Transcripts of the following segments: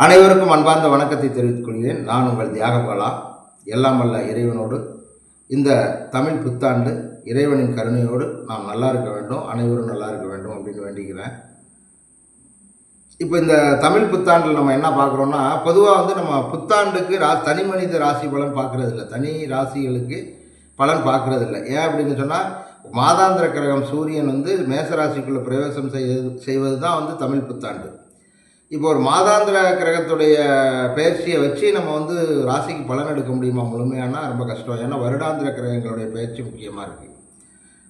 அனைவருக்கும் அன்பார்ந்த வணக்கத்தை தெரிவித்துக் கொள்கிறேன். நான் உங்கள் தியாகபாலா. எல்லாம் வல்ல இறைவனோடு இந்த தமிழ் புத்தாண்டு இறைவனின் கருணையோடு நாம் நல்லா இருக்க வேண்டும், அனைவரும் நல்லா இருக்க வேண்டும் அப்படின்னு வேண்டிக்கிறேன். இப்போ இந்த தமிழ் புத்தாண்டில் நம்ம என்ன பார்க்குறோன்னா, பொதுவாக நம்ம புத்தாண்டுக்கு தனி மனித ராசி பலன் பார்க்குறது இல்லை, தனி ராசிகளுக்கு பலன் பார்க்குறது இல்லை. ஏன் அப்படின்னு சொன்னால், மாதாந்திர கிரகம் சூரியன் மேசராசிக்குள்ளே பிரவேசம் செய்வது தான் தமிழ் புத்தாண்டு. இப்போ ஒரு மாதாந்திர கிரகத்துடைய பயிற்சியை வச்சு நம்ம ராசிக்கு பலன் எடுக்க முடியுமா முழுமையானா ரொம்ப கஷ்டம். ஏன்னா வருடாந்திர கிரகங்களுடைய பயிற்சி முக்கியமாக இருக்குது.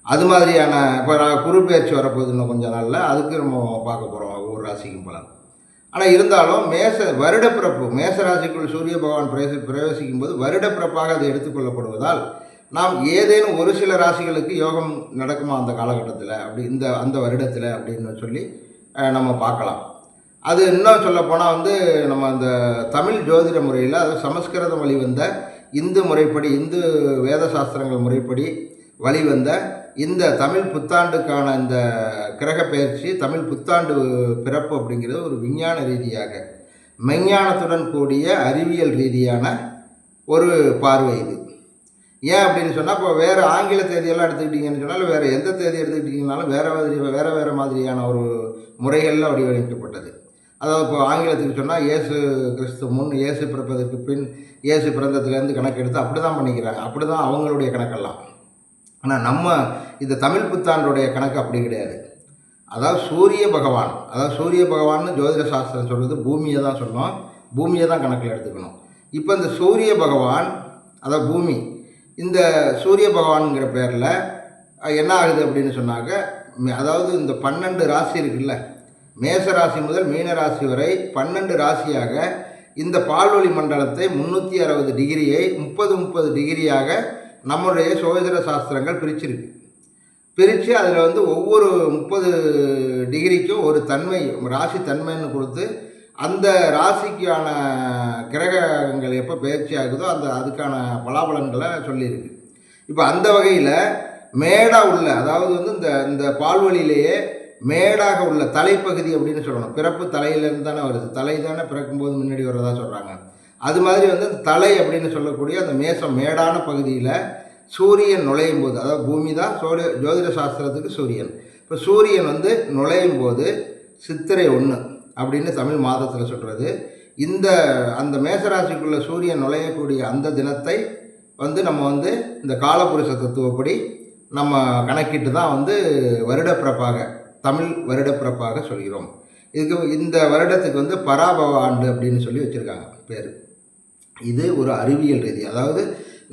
அது மாதிரியான இப்போ குரு பயிற்சி வரப்போகுது இன்னும் கொஞ்சம் நாளில், அதுக்கு நம்ம பார்க்க போகிறோம் ஒவ்வொரு ராசிக்கும் பலன். ஆனால் இருந்தாலும் வருடப்பிறப்பு மேசராசிக்குள் சூரிய பகவான் பிரவேசிக்கும் போது வருடப்பிறப்பாக அது எடுத்துக்கொள்ளப்படுவதால் நாம் ஏதேனும் ஒரு சில ராசிகளுக்கு யோகம் நடக்குமா அந்த காலகட்டத்தில், அப்படி அந்த வருடத்தில் அப்படின்னு சொல்லி நம்ம பார்க்கலாம். அது இன்னும் சொல்லப்போனால் நம்ம அந்த தமிழ் ஜோதிட முறையில், அதாவது சமஸ்கிருதம் வழிவந்த இந்து முறைப்படி, இந்து வேத சாஸ்திரங்கள் முறைப்படி வழிவந்த இந்த தமிழ் புத்தாண்டுக்கான இந்த கிரக பயிற்சி, தமிழ் புத்தாண்டு பிறப்பு அப்படிங்கிறது ஒரு விஞ்ஞான ரீதியாக மெஞ்ஞானத்துடன் கூடிய அறிவியல் ரீதியான ஒரு பார்வை இது. ஏன் அப்படின்னு சொன்னால், இப்போ வேறு ஆங்கில தேதியெல்லாம் எடுத்துக்கிட்டிங்கன்னு சொன்னால், வேறு எந்த தேதி எடுத்துக்கிட்டிங்கனாலும் வேறு மாதிரியான ஒரு முறைகளில் வடிவமைக்கப்பட்டது. அதாவது இப்போ ஆங்கிலத்துக்கு சொன்னால் இயேசு கிறிஸ்து முன், இயேசு பிறப்பதற்கு பின், இயேசு பிறந்ததுலேருந்து கணக்கு எடுத்து அப்படி தான் பண்ணிக்கிறாங்க. அப்படி தான் அவங்களுடைய கணக்கெல்லாம். ஆனால் நம்ம இந்த தமிழ் புத்தாண்டுடைய கணக்கு அப்படி கிடையாது. அதாவது சூரிய பகவான்னு ஜோதிட சாஸ்திரம் சொல்கிறது பூமியை தான் சொன்னோம், பூமியை தான் கணக்கில் எடுத்துக்கணும். இப்போ இந்த சூரிய பகவான், அதாவது பூமி, இந்த சூரிய பகவான்ங்கிற பேரில் என்ன ஆகுது அப்படின்னு சொன்னாக்க, அதாவது இந்த 12 ராசி இருக்குல்ல, மேச ராசி முதல் மீன ராசி வரை 12 ராசியாக இந்த பால்வழி மண்டலத்தை 360 டிகிரியை 30 டிகிரியாக நம்முடைய சோதிட சாஸ்திரங்கள் பிரித்து அதில் ஒவ்வொரு 30 டிகிரிக்கும் ஒரு தன்மை, ராசி தன்மைன்னு கொடுத்து அந்த ராசிக்கான கிரகங்கள் எப்போ பயிற்சி ஆகுதோ அதுக்கான பலாபலன்களை சொல்லியிருக்கு. இப்போ அந்த வகையில் மேடாக உள்ள, அதாவது இந்த பால்வழியிலேயே மேடாக உள்ள தலைப்பகுதி அப்படின்னு சொல்லணும். பிறப்பு தலையிலேருந்து தானே வருது, தலை தானே பிறக்கும்போது முன்னாடி வரதா சொல்கிறாங்க. அது மாதிரி அந்த தலை அப்படின்னு சொல்லக்கூடிய அந்த மேசம் மேடான பகுதியில் சூரியன் நுழையும் போது, அதாவது பூமி தான் ஜோதிட சாஸ்திரத்துக்கு சூரியன். இப்போ சூரியன் நுழையும் போது சித்திரை 1 அப்படின்னு தமிழ் மாதத்தில் சொல்கிறது. அந்த மேசராசிக்குள்ள சூரியன் நுழையக்கூடிய அந்த தினத்தை நம்ம இந்த காலபுருஷ தத்துவப்படி நம்ம கணக்கிட்டு தான் வருடப்பிறப்பாக, தமிழ் வருடப்பிறப்பாக சொல்கிறோம். இந்த வருடத்துக்கு பராபவ ஆண்டு அப்படின்னு சொல்லி வச்சுருக்காங்க பேர். இது ஒரு அறிவியல் ரீதி, அதாவது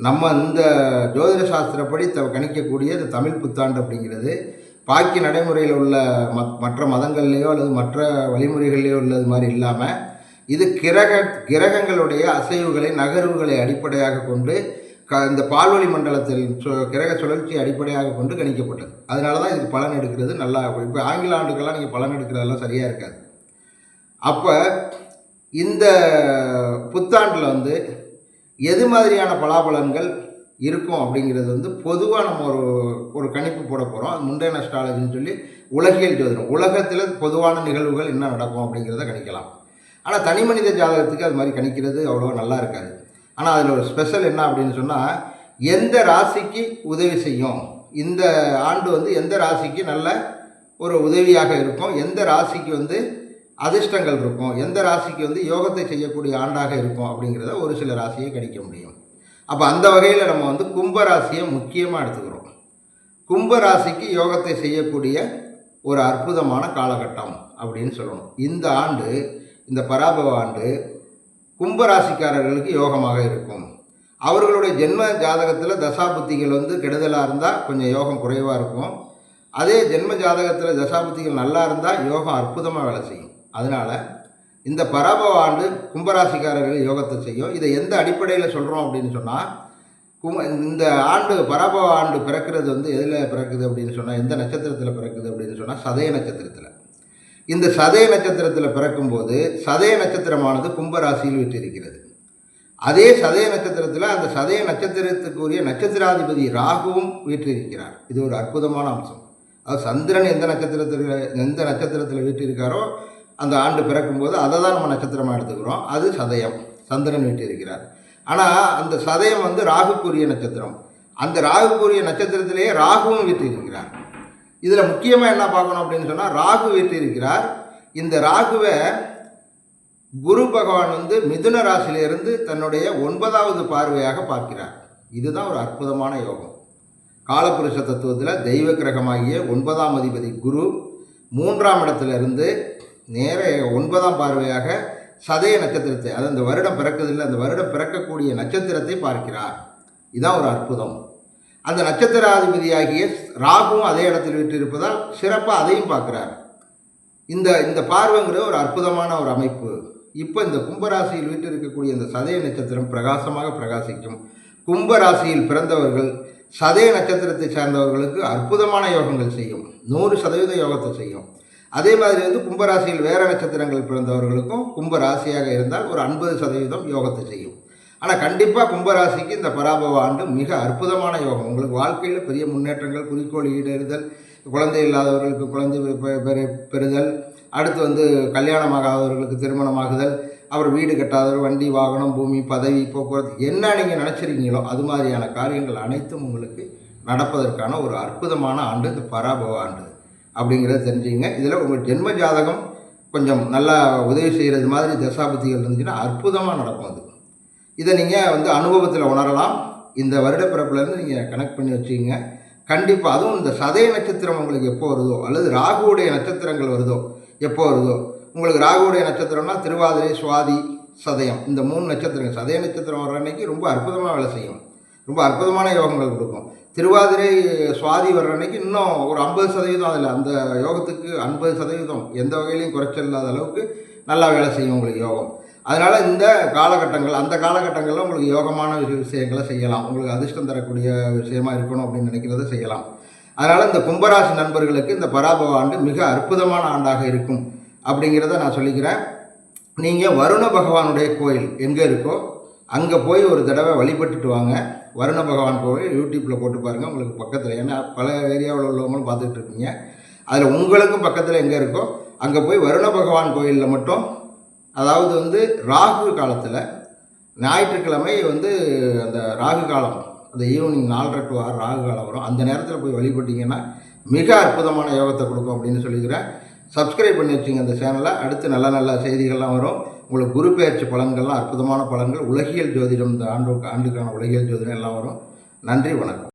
நம்ம இந்த ஜோதிட சாஸ்திரப்படி கணிக்கக்கூடிய இந்த தமிழ் புத்தாண்டு அப்படிங்கிறது பாக்கி நடைமுறையில் உள்ள மற்ற மதங்கள்லேயோ அல்லது மற்ற வழிமுறைகள்லேயோ உள்ளது மாதிரி இல்லாமல், இது கிரகங்களுடைய அசைவுகளை, நகர்வுகளை அடிப்படையாக கொண்டு இந்த பால்வழி மண்டலத்தில் கிரக சுழற்சியை அடிப்படையாக கொண்டு கணிக்கப்பட்டது. அதனால தான் இதுக்கு பலன் எடுக்கிறது நல்லா. இப்போ ஆங்கில ஆண்டுக்கெல்லாம் நீங்கள் பலன் எடுக்கிறதெல்லாம் சரியாக இருக்காது. அப்போ இந்த புத்தாண்டில் எது மாதிரியான பலாபலன்கள் இருக்கும் அப்படிங்கிறது பொதுவாக நம்ம ஒரு கணிப்பு போட போகிறோம். அது முண்டேன் அஸ்ட்ராலஜின்னு சொல்லி உலகியல் ஜோதிடம், உலகத்தில் பொதுவான நிகழ்வுகள் என்ன நடக்கும் அப்படிங்கிறத கணிக்கலாம். ஆனால் தனி மனித ஜாதகத்துக்கு அது மாதிரி கணிக்கிறது அவ்வளோ நல்லா இருக்காது. ஆனால் அதில் ஒரு ஸ்பெஷல் என்ன அப்படின்னு சொன்னால், எந்த ராசிக்கு உதவி செய்யும், இந்த ஆண்டு எந்த ராசிக்கு நல்ல ஒரு உதவியாக இருக்கும், எந்த ராசிக்கு அதிர்ஷ்டங்கள் இருக்கும், எந்த ராசிக்கு யோகத்தை செய்யக்கூடிய ஆண்டாக இருக்கும் அப்படிங்கிறத ஒரு சில ராசியை கணிக்க முடியும். அப்போ அந்த வகையில் நம்ம கும்பராசியை முக்கியமாக எடுத்துக்கிறோம். கும்பராசிக்கு யோகத்தை செய்யக்கூடிய ஒரு அற்புதமான காலகட்டம் அப்படின்னு சொல்லணும். இந்த ஆண்டு, இந்த பராபவ ஆண்டு கும்பராசிக்காரர்களுக்கு யோகமாக இருக்கும். அவர்களுடைய ஜென்ம ஜாதகத்தில் தசாபுத்திகள் கெடுதலாக இருந்தால் கொஞ்சம் யோகம் குறைவாக இருக்கும். அதே ஜென்ம ஜாதகத்தில் தசாபுத்திகள் நல்லா இருந்தால் யோகம் அற்புதமாக வேலை செய்யும். அதனால் இந்த பராபவ ஆண்டு கும்பராசிக்காரர்கள் யோகத்தை செய்யும். இதை எந்த அடிப்படையில் சொல்கிறோம் அப்படின்னு சொன்னால், இந்த ஆண்டு பராபவ ஆண்டு பிறக்கிறது எதில் பிறக்குது அப்படின்னு சொன்னால், எந்த நட்சத்திரத்தில் பிறக்குது அப்படின்னு சொன்னால் சதய நட்சத்திரத்தில். இந்த சதய நட்சத்திரத்தில் பிறக்கும்போது சதய நட்சத்திரமானது கும்பராசியில் விட்டிருக்கிறது. அதே சதய நட்சத்திரத்தில் அந்த சதய நட்சத்திரத்துக்குரிய நட்சத்திராதிபதி ராகுவும் வீற்றிருக்கிறார். இது ஒரு அற்புதமான அம்சம். அது சந்திரன் எந்த நட்சத்திரத்தில் வீட்டிருக்காரோ அந்த ஆண்டு பிறக்கும்போது அதை தான் நம்ம நட்சத்திரமாக எடுத்துக்கிறோம். அது சதயம், சந்திரன் வீற்றிருக்கிறார். ஆனால் அந்த சதயம் வந்து ராகுக்குரிய நட்சத்திரம். அந்த ராகுக்குரிய நட்சத்திரத்திலேயே ராகுவும் வீற்றிருக்கிறார். இதில் முக்கியமாக என்ன பார்க்கணும் அப்படின்னு சொன்னால், ராகு வீற்றிருக்கிறார். இந்த ராகுவை குரு பகவான் வந்து மிதுன ராசியிலிருந்து தன்னுடைய 9வது பார்வையாக பார்க்கிறார். இதுதான் ஒரு அற்புதமான யோகம். காலபுருஷ தத்துவத்தில் தெய்வ கிரகமாகிய 9ஆம் அதிபதி குரு 3ஆம் இடத்திலிருந்து நேர 9ஆம் பார்வையாக சதய நட்சத்திரத்தை, அது அந்த வருடம் பிறக்குதில்லை, அந்த வருடம் பிறக்கக்கூடிய நட்சத்திரத்தை பார்க்கிறார். இதுதான் ஒரு அற்புதம். அந்த நட்சத்திராதிபதியாகிய ராகுவும் அதே இடத்தில் விட்டு இருப்பதால் சிறப்பாக அதையும் பார்க்குறார். இந்த பார்வைங்கிற ஒரு அற்புதமான ஒரு அமைப்பு. இப்போ இந்த கும்பராசியில் வீட்டு இருக்கக்கூடிய இந்த சதய நட்சத்திரம் பிரகாசமாக பிரகாசிக்கும். கும்பராசியில் பிறந்தவர்கள் சதய நட்சத்திரத்தை சார்ந்தவர்களுக்கு அற்புதமான யோகங்கள் செய்யும். 100% யோகத்தை செய்யும். அதே மாதிரி வந்து கும்பராசியில் வேறு நட்சத்திரங்கள் பிறந்தவர்களுக்கும் கும்பராசியாக இருந்தால் ஒரு 50% யோகத்தை செய்யும். ஆனால் கண்டிப்பாக கும்பராசிக்கு இந்த பராபவ ஆண்டு மிக அற்புதமான யோகம். உங்களுக்கு வாழ்க்கையில் பெரிய முன்னேற்றங்கள், குறிக்கோள் ஈடேறுதல், குழந்தை இல்லாதவர்களுக்கு குழந்தை பெறுதல், அடுத்து வந்து கல்யாணமாகாதவர்களுக்கு திருமணமாகுதல், அப்புறம் வீடு கட்டாதவர், வண்டி வாகனம், பூமி, பதவி, போக்குவரத்து, என்ன நீங்கள் நினச்சிருக்கீங்களோ அது மாதிரியான காரியங்கள் அனைத்தும் உங்களுக்கு நடப்பதற்கான ஒரு அற்புதமான ஆண்டு இந்த பராபவ ஆண்டு அப்படிங்கிறத தெரிஞ்சுங்க. இதில் உங்கள் ஜென்ம ஜாதகம் கொஞ்சம் நல்லா உதவி செய்கிறது மாதிரி தசாபுத்திகள் இருந்துச்சுன்னா அற்புதமாக நடக்கும். அது இதை நீங்கள் வந்து அனுபவத்தில் உணரலாம். இந்த வருடப்பிறப்புலேருந்து நீங்கள் கனெக்ட் பண்ணி வச்சுக்கிங்க. கண்டிப்பாக அதுவும் இந்த சதய நட்சத்திரம் உங்களுக்கு எப்போ வருதோ, அல்லது ராகுவுடைய நட்சத்திரங்கள் வருதோ எப்போ வருதோ, உங்களுக்கு ராகுவுடைய நட்சத்திரம்னா திருவாதிரை, சுவாதி, சதயம், இந்த 3 நட்சத்திரங்கள். சதய நட்சத்திரம் வர்ற அன்னைக்கு ரொம்ப அற்புதமாக வேலை செய்யும், ரொம்ப அற்புதமான யோகங்கள் கொடுக்கும். திருவாதிரை, சுவாதி வர்ற அன்னைக்கு இன்னும் ஒரு 50% அதில் அந்த யோகத்துக்கு 50% எந்த வகையிலையும் குறைச்சல் இல்லாத அளவுக்கு நல்லா வேலை செய்யும் உங்களுக்கு யோகம். அதனால் இந்த காலகட்டங்கள், அந்த காலகட்டங்களில் உங்களுக்கு யோகமான விஷயங்களை செய்யலாம். உங்களுக்கு அதிர்ஷ்டம் தரக்கூடிய விஷயமா இருக்கணும் அப்படின்னு நினைக்கிறத செய்யலாம். அதனால் இந்த கும்பராசி நண்பர்களுக்கு இந்த பராபவ ஆண்டு மிக அற்புதமான ஆண்டாக இருக்கும் அப்படிங்கிறத நான் சொல்லிக்கிறேன். நீங்கள் வருண பகவானுடைய கோயில் எங்கே இருக்கோ அங்கே போய் ஒரு தடவை வழிபட்டுட்டு வாங்க. வருண பகவான் கோயில் யூடியூப்பில் போட்டு பாருங்கள், உங்களுக்கு பக்கத்தில். ஏன்னா பல ஏரியாவில் உள்ளவங்களும் பார்த்துட்டு இருப்பீங்க. அதில் உங்களுக்கும் பக்கத்தில் எங்கே இருக்கோ அங்கே போய் வருண பகவான் கோயிலில் மட்டும், அதாவது வந்து ராகு காலத்தில் ஞாயிற்றுக்கிழமை வந்து அந்த ராகு காலம், அந்த ஈவினிங் 4:30 to 6 ராகு காலம் வரும். அந்த நேரத்தில் போய் வழிபட்டிங்கன்னா மிக அற்புதமான யோகத்தை கொடுக்கும் அப்படின்னு சொல்லிக்கிறேன். சப்ஸ்கிரைப் பண்ணி வச்சுங்க அந்த சேனலை. அடுத்து நல்ல நல்ல செய்திகள்லாம் வரும். உங்களுக்கு குரு பெயர்ச்சி பலன்கள்லாம், அற்புதமான பலன்கள், உலகியல் ஜோதிடம், இந்த ஆண்டுக்கான உலகியல் ஜோதிடம் எல்லாம் வரும். நன்றி, வணக்கம்.